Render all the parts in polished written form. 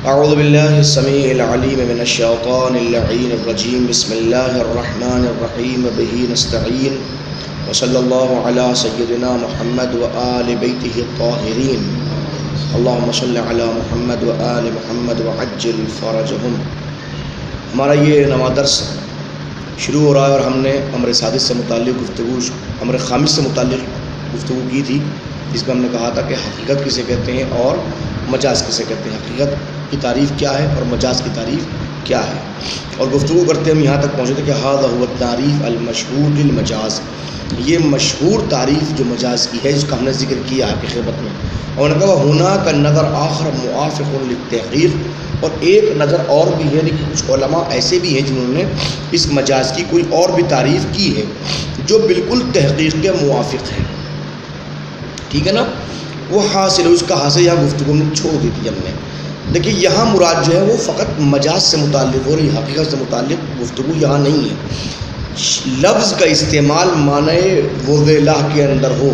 اعوذ باللہ السمیع العلیم من الشیطان اللعین الرجیم بسم اللہ الرحمن الرحیم بہ نستعین وصلی اللہ علی سیدنا محمد وآل بیتہ الطاہرین اللہم صل علی محمد وآل محمد وعجل فرجہم۔ ہمارا یہ نواں درس شروع ہو رہا ہے اور ہم نے امر سادس سے متعلق امر خامس سے متعلق گفتگو کی تھی، جس میں ہم نے کہا تھا کہ حقیقت کسے کہتے ہیں اور مجاز کسے کہتے ہیں، حقیقت کی تعریف کیا ہے اور مجاز کی تعریف کیا ہے، اور گفتگو کرتے ہم یہاں تک پہنچے تھے کہ ھذا ھو التعریف المشہور للمجاز، یہ مشہور تعریف جو مجاز کی ہے جس کا ہم نے ذکر کیا ہے کہ خدمت میں، اور نے کہا ھناک النظر آخر موافق للتحقیق، اور ایک نظر اور بھی ہے، لیکن کچھ علماء ایسے بھی ہیں جنہوں نے اس مجاز کی کوئی اور بھی تعریف کی ہے جو بالکل تحقیق کے موافق ہے، ٹھیک ہے نا، وہ حاصل ہے، اس کا حاصل یہاں گفتگو میں چھوڑ دی تھی ہم نے۔ دیکھیے یہاں مراد جو ہے وہ فقط مجاز سے متعلق ہو رہی، حقیقت سے متعلق گفتگو یہاں نہیں ہے۔ لفظ کا استعمال معنی وضع لاہ کے اندر ہو،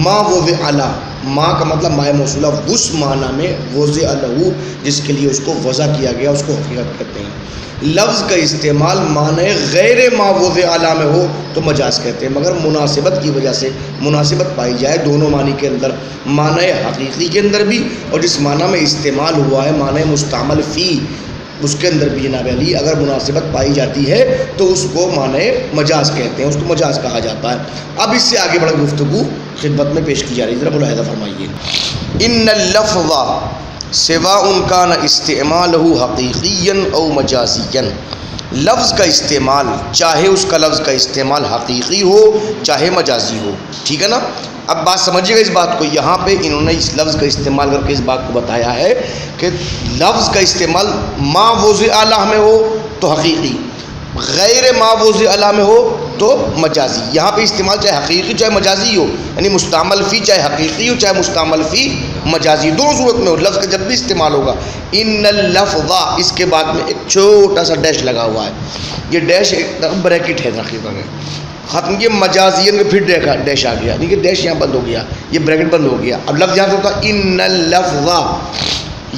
ما وضع لا، ما کا مطلب مائے موصولہ، اس معنی میں وضع لہو جس کے لیے اس کو وضع کیا گیا اس کو حقیقت کہتے ہیں۔ لفظ کا استعمال معنی غیر ما وضع لا میں ہو تو مجاز کہتے ہیں، مگر مناسبت کی وجہ سے مناسبت پائی جائے دونوں معنی کے اندر، معنی حقیقی کے اندر بھی اور جس معنی میں استعمال ہوا ہے معنی مستعمل فی اس کے اندر بھی جناب علی اگر مناسبت پائی جاتی ہے تو اس کو معنی مجاز کہتے ہیں، اس کو مجاز کہا جاتا ہے۔ اب اس سے آگے بڑھ گفتگو خدمت میں پیش کی جا رہی ہے، ذرا ملاحظہ فرمائیے۔ ان اللفظ سواء کان استعمالہ حقیقیا او مجازیا، لفظ کا استعمال چاہے اس کا لفظ کا استعمال حقیقی ہو چاہے مجازی ہو، ٹھیک ہے نا۔ اب بات سمجھیے گا اس بات کو، یہاں پہ انہوں نے اس لفظ کا استعمال کر کے اس بات کو بتایا ہے کہ لفظ کا استعمال ما وضع لا میں ہو تو حقیقی، غیر ما وضع لا میں ہو تو مجازی۔ یہاں پہ استعمال چاہے حقیقی چاہے مجازی ہو، یعنی مستعمل فی چاہے حقیقی ہو چاہے مستعمل فی مجازی، دونوں صورت میں ہو، لفظ کا جب بھی استعمال ہوگا۔ ان اللفظ، اس کے بعد میں ایک چھوٹا سا ڈیش لگا ہوا ہے، یہ ڈیش ایک بریکٹ ہے حقیقت میں، ختم کیا مجازین میں پھر ڈیش آ گیا، دیکھیے ڈیش یہاں بند ہو گیا، یہ بریکٹ بند ہو گیا، اب لفظ یہاں سے ہوتا ہے ان اللفظ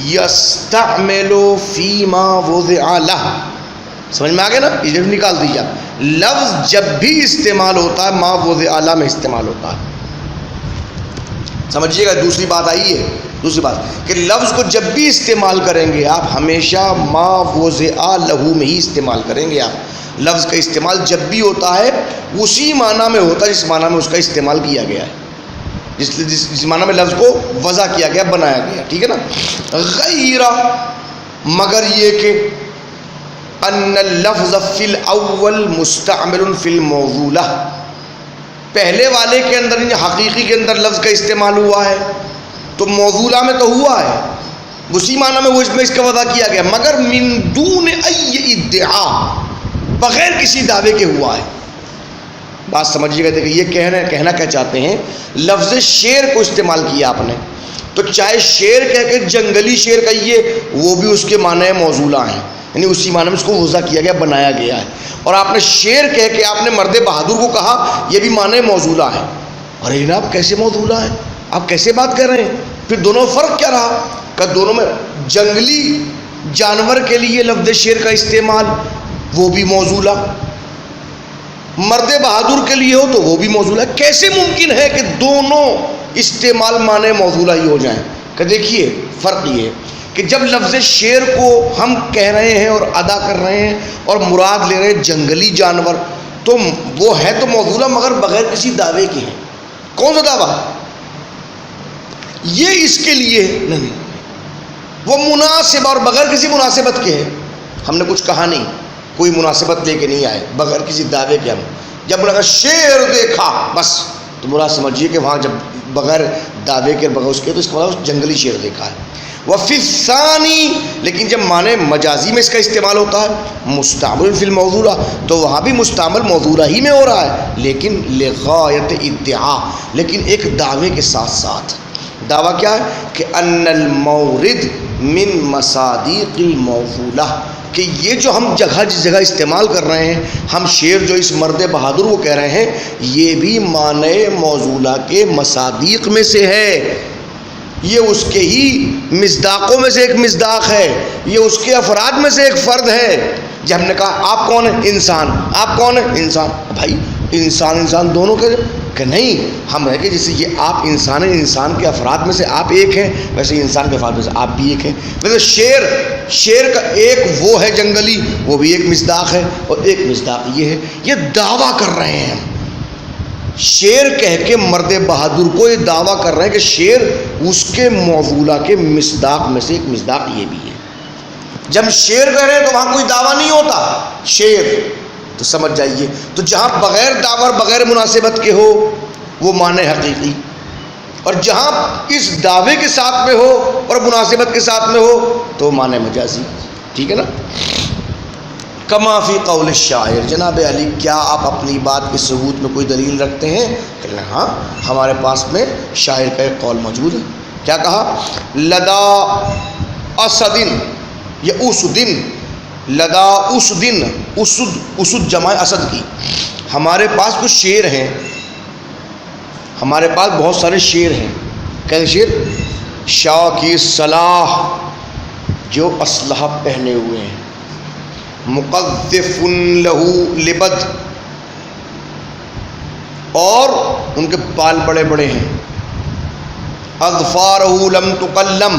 یستعمل فی ما وضع لہ، سمجھ میں آ گیا نا، یہ نکال دیجیے، لفظ جب بھی استعمال ہوتا ہے ما وضع لہ میں استعمال ہوتا ہے، سمجھیے گا۔ دوسری بات آئی ہے، دوسری بات کہ لفظ کو جب بھی استعمال کریں گے آپ ہمیشہ ما وضع لہ میں ہی استعمال کریں گے آپ، لفظ کا استعمال جب بھی ہوتا ہے اسی معنی میں ہوتا ہے جس معنی میں اس کا استعمال کیا گیا ہے، جس معنی میں لفظ کو وضع کیا گیا بنایا گیا، ٹھیک ہے نا۔ غیر مگر یہ کہ ان اللفظ فی الاول مستعمل فی الموضوع، پہلے والے کے اندر حقیقی کے اندر لفظ کا استعمال ہوا ہے تو موضوع میں تو ہوا ہے، اسی معنی میں وہ اس میں اس کا وضع کیا گیا، مگر من دون ای ادعا، بغیر کسی دعوے کے ہوا ہے۔ بات سمجھیے گا، دیکھیں یہ کہنا کیا چاہتے ہیں، لفظ شیر کو استعمال کیا آپ نے تو چاہے شیر کہہ کے جنگلی شیر کہیے وہ بھی اس کے معنی موضوع ہیں، یعنی اسی معنی میں اس کو وضع کیا گیا بنایا گیا ہے، اور آپ نے شیر کہہ کے آپ نے مرد بہادر کو کہا یہ بھی معنی موضوع ہے۔ ارے جناب کیسے موضوع ہے، آپ کیسے بات کر رہے ہیں، پھر دونوں فرق کیا رہا کہ دونوں میں جنگلی جانور کے لیے لفظ شیر کا استعمال وہ بھی موضوع، مرد بہادر کے لیے ہو تو وہ بھی موضوع ہے، کیسے ممکن ہے کہ دونوں استعمال معنی موضوع ہی ہو جائیں؟ کہ دیکھیے فرق یہ ہے کہ جب لفظ شیر کو ہم کہہ رہے ہیں اور ادا کر رہے ہیں اور مراد لے رہے ہیں جنگلی جانور تو وہ ہے تو موضوع مگر بغیر کسی دعوے کے ہیں، کون سا دعویٰ؟ یہ اس کے لیے نہیں، وہ مناسب اور بغیر کسی مناسبت کے ہے، ہم نے کچھ کہا نہیں، کوئی مناسبت لے کے نہیں آئے بغیر کسی دعوے کے، ہم جب لگا شیر دیکھا بس تو برا سمجھیے کہ وہاں جب بغیر دعوے کے بغیر اس کے تو اس کا مطلب جنگلی شیر دیکھا ہے۔ وفی الثانی، لیکن جب معنی مجازی میں اس کا استعمال ہوتا ہے مستعمل فی الموضوع تو وہاں بھی مستعمل موضوع ہی میں ہو رہا ہے، لیکن لغایت ادعا، لیکن ایک دعوے کے ساتھ ساتھ۔ دعویٰ کیا ہے کہ ان المورد من مصادیق الموضوع، کہ یہ جو ہم جس جگہ استعمال کر رہے ہیں، ہم شیر جو اس مرد بہادر کو کہہ رہے ہیں یہ بھی معنی موضوع کے مصادیق میں سے ہے، یہ اس کے ہی مصداقوں میں سے ایک مصداق ہے، یہ اس کے افراد میں سے ایک فرد ہے۔ جب ہم نے کہا آپ کون ہیں؟ انسان۔ آپ کون ہیں؟ انسان۔ بھائی انسان دونوں کے کہ نہیں، ہم ہے کہ جیسے یہ آپ انسان ہیں، انسان کے افراد میں سے آپ ایک ہیں، ویسے انسان کے افراد میں سے آپ بھی ایک ہیں۔ ویسے شیر کا ایک وہ ہے جنگلی، وہ بھی ایک مصداق ہے، اور ایک مصداق یہ ہے۔ یہ دعویٰ کر رہے ہیں ہم، شیر کہہ کے مرد بہادر کو یہ دعویٰ کر رہے ہیں کہ شیر اس کے موضوعہ کے مصداق میں سے ایک مصداق یہ بھی ہے۔ جب شیر کہہ رہے ہیں تو وہاں کوئی دعویٰ نہیں ہوتا، شیر تو سمجھ جائیے۔ تو جہاں بغیر دعویٰ بغیر مناسبت کے ہو وہ معنی حقیقی، اور جہاں اس دعوے کے ساتھ میں ہو اور مناسبت کے ساتھ میں ہو تو معنی مجازی۔ ٹھیک ہے نا؟ کما فی قول الشاعر، جناب علی کیا آپ اپنی بات کے ثبوت میں کوئی دلیل رکھتے ہیں؟ کہتے ہیں ہاں، ہمارے پاس میں شاعر کا ایک قول موجود ہے۔ کیا کہا؟ لدا اسدن یا اسدن، لدا اسدن، اسد جمع اسد کی، ہمارے پاس کچھ شیر ہیں، ہمارے پاس بہت سارے شیر ہیں۔ کیسے شیر؟ شاہ کی صلاح، جو اسلحہ پہنے ہوئے ہیں، مقذف لہو لبد، اور ان کے بال بڑے بڑے ہیں، اظفارہ لم تقلم،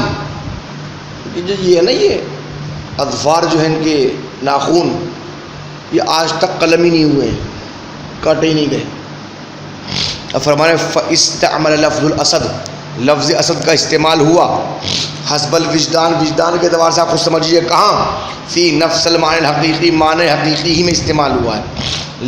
یہ ہے نا، یہ اظفار جو ہیں ان کے ناخون، یہ آج تک قلم ہی نہیں ہوئے ہیں، کاٹے ہی نہیں گئے۔ اب فرمانے فاستعمل لفظ الاسد، لفظ اسد کا استعمال ہوا، حسب الوجدان، وجدان کے اعتبار سے آپ خود سمجھیے کہاں، فی نفس المعنی الحقیقی، معنی حقیقی ہی میں استعمال ہوا ہے،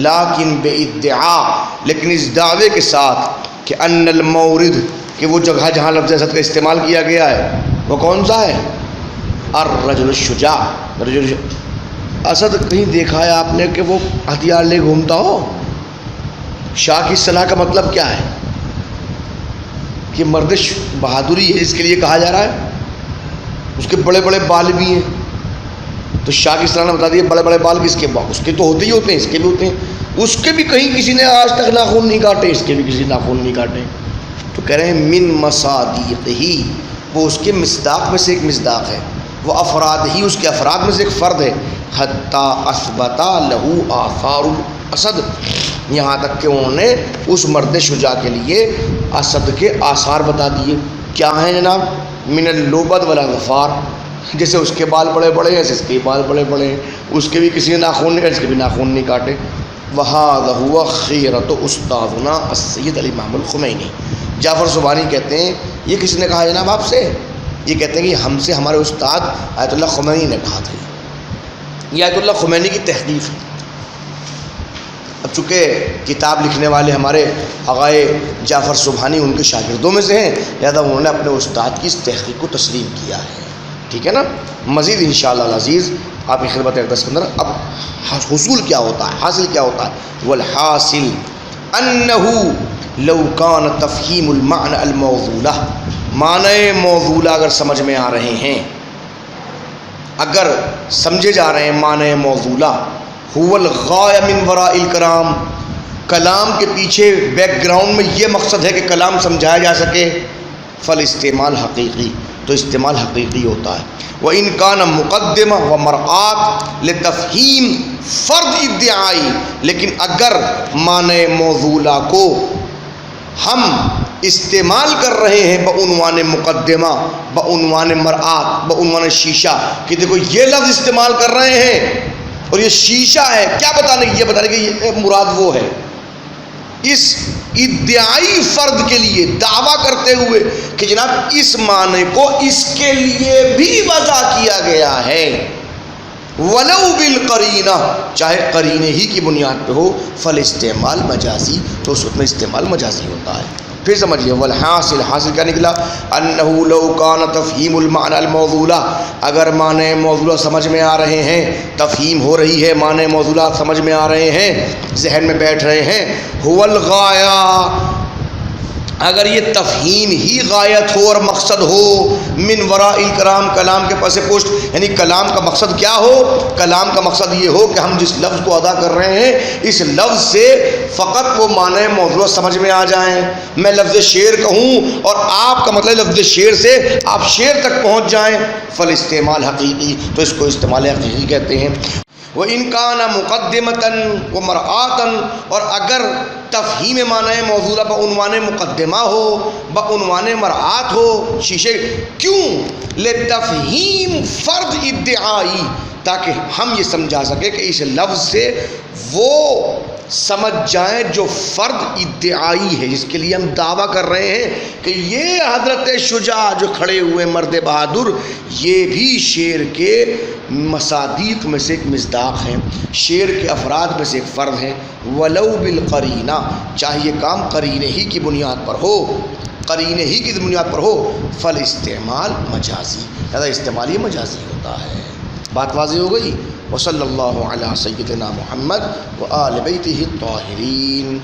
لیکن بے ادعا، لیکن اس دعوے کے ساتھ کہ ان المورد، کہ وہ جگہ جہاں لفظ اسد کا استعمال کیا گیا ہے وہ کون سا ہے؟ الرجل الشجاع، رجل اسد کہیں دیکھا ہے آپ نے کہ وہ ہتھیار لے گھومتا ہو؟ شاہ کی صلاح کا مطلب کیا ہے؟ کہ مرد بہادری ہے، اس کے لیے کہا جا رہا ہے۔ اس کے بڑے بڑے بال بھی ہیں، تو شاہ کی صلاح نے بتا دیا بڑے بڑے بال کس کے؟ اس کے تو ہوتے ہی ہوتے ہیں، اس کے بھی ہوتے ہیں، اس کے بھی کہیں کسی نے آج تک ناخون نہیں کاٹے، اس کے بھی کسی ناخون نہیں کاٹے۔ تو کہہ رہے ہیں من مصادیق ہی، وہ اس کے مصداق میں سے ایک مصداق ہے، وہ افراد ہی اس کے افراد میں سے ایک فرد ہے، حتی اثبتا لہو آثار الاسد، یہاں تک کہ انہوں نے اس مرد شجاع کے لیے اسد کے آثار بتا دیے۔ کیا ہیں جناب؟ من اللبد والاظفار، جیسے اس کے بال بڑے بڑے ہیں، اس کے بال بڑے بڑے ہیں، اس کے بھی کسی نے ناخون نہیں کاٹے، اس کے بھی ناخون نہیں کاٹے۔ وَهَذَا هُوَ خِيرَةُ أُسْتَاذُنَا السید الامام الخمینی، جعفر سبحانی کہتے ہیں یہ کس نے کہا جناب آپ سے؟ یہ کہتے ہیں کہ ہم سے ہمارے استاد آیت اللہ خمینی نے کہا تھا۔ یہ آیت اللہ خمینی کی تحقیق ہے۔ اب چونکہ کتاب لکھنے والے ہمارے آغائے جعفر سبحانی ان کے شاگردوں میں سے ہیں، لہذا انہوں نے اپنے استاد کی اس تحقیق کو تسلیم کیا ہے۔ ٹھیک ہے نا؟ مزید انشاءاللہ العزیز آپ کی خدمت اقدس کے اندر اب حصول کیا ہوتا ہے، حاصل کیا ہوتا ہے۔ والحاصل انہ لو کان تفہیم المعنى الموضولہ، معنی موضولہ اگر سمجھ میں آ رہے ہیں، اگر سمجھے جا رہے ہیں معنی موضولہ، هو الغایہ من وراء الکلام، کلام کے پیچھے بیک گراؤنڈ میں یہ مقصد ہے کہ کلام سمجھایا جا سکے، فالاستعمال حقیقی، تو استعمال حقیقی ہوتا ہے۔ وَإِن كَانَ مُقَدِّمَ وَمَرْآتْ لِتَفْہِیم فرد ادعائی، لیکن اگر معنی موضولہ کو ہم استعمال کر رہے ہیں بعنوان مقدمہ، بعنوان مرآت، بعنوان شیشہ، کہ دیکھو یہ لفظ استعمال کر رہے ہیں اور یہ شیشہ ہے، کیا بتانے کی؟ یہ بتانے کی یہ مراد وہ ہے، اس ادعائی فرد کے لیے دعویٰ کرتے ہوئے کہ جناب اس معنی کو اس کے لیے بھی وضع کیا گیا ہے، ولو بالقرینہ، چاہے قرینے ہی کی بنیاد پہ ہو، فالاستعمال مجازی، تو اس وقت میں استعمال مجازی ہوتا ہے۔ پھر سمجھیے والحاصل، حاصل کیا نکلا؟ انہ لو کان تفہیم المعنی الموضولہ، اگر معنی موضولہ سمجھ میں آ رہے ہیں، تفہیم ہو رہی ہے، معنی موضولہ سمجھ میں آ رہے ہیں، ذہن میں بیٹھ رہے ہیں، هو الغایہ، اگر یہ تفہیم ہی غایت ہو اور مقصد ہو من وراء الکلام، کلام کے پس پشت، یعنی کلام کا مقصد کیا ہو؟ کلام کا مقصد یہ ہو کہ ہم جس لفظ کو ادا کر رہے ہیں اس لفظ سے فقط وہ معنی موضوع سمجھ میں آ جائیں. میں لفظ شعر کہوں اور آپ کا مطلب لفظ شعر سے آپ شعر تک پہنچ جائیں، فالاستعمال حقیقی، تو اس کو استعمال حقیقی کہتے ہیں. وَإِنْ كَانَ مُقَدِّمَةً وَمَرْآةً، اور اگر تفہیم معنی موضوع بعنوان مقدمہ ہو، بعنوان مرآت ہو، شیشے کیوں؟ لتفہیم فرد ادعائی، تاکہ ہم یہ سمجھا سکیں کہ اس لفظ سے وہ سمجھ جائیں جو فرد ادعائی ہے، جس کے لیے ہم دعویٰ کر رہے ہیں کہ یہ حضرت شجاع جو کھڑے ہوئے مرد بہادر، یہ بھی شعر کے مصادیق میں سے ایک مصداق ہیں، شعر کے افراد میں سے ایک فرد ہیں. ولو بالقرینہ، چاہے یہ کام قرینے ہی کی بنیاد پر ہو، قرینے ہی کی بنیاد پر ہو، فالاستعمال مجازی، لہذا استعمال یہ مجازی ہوتا ہے. بات واضح ہو گئی. وصلی اللہ علی سیدنا محمد وآل بیتہ الطاہرین.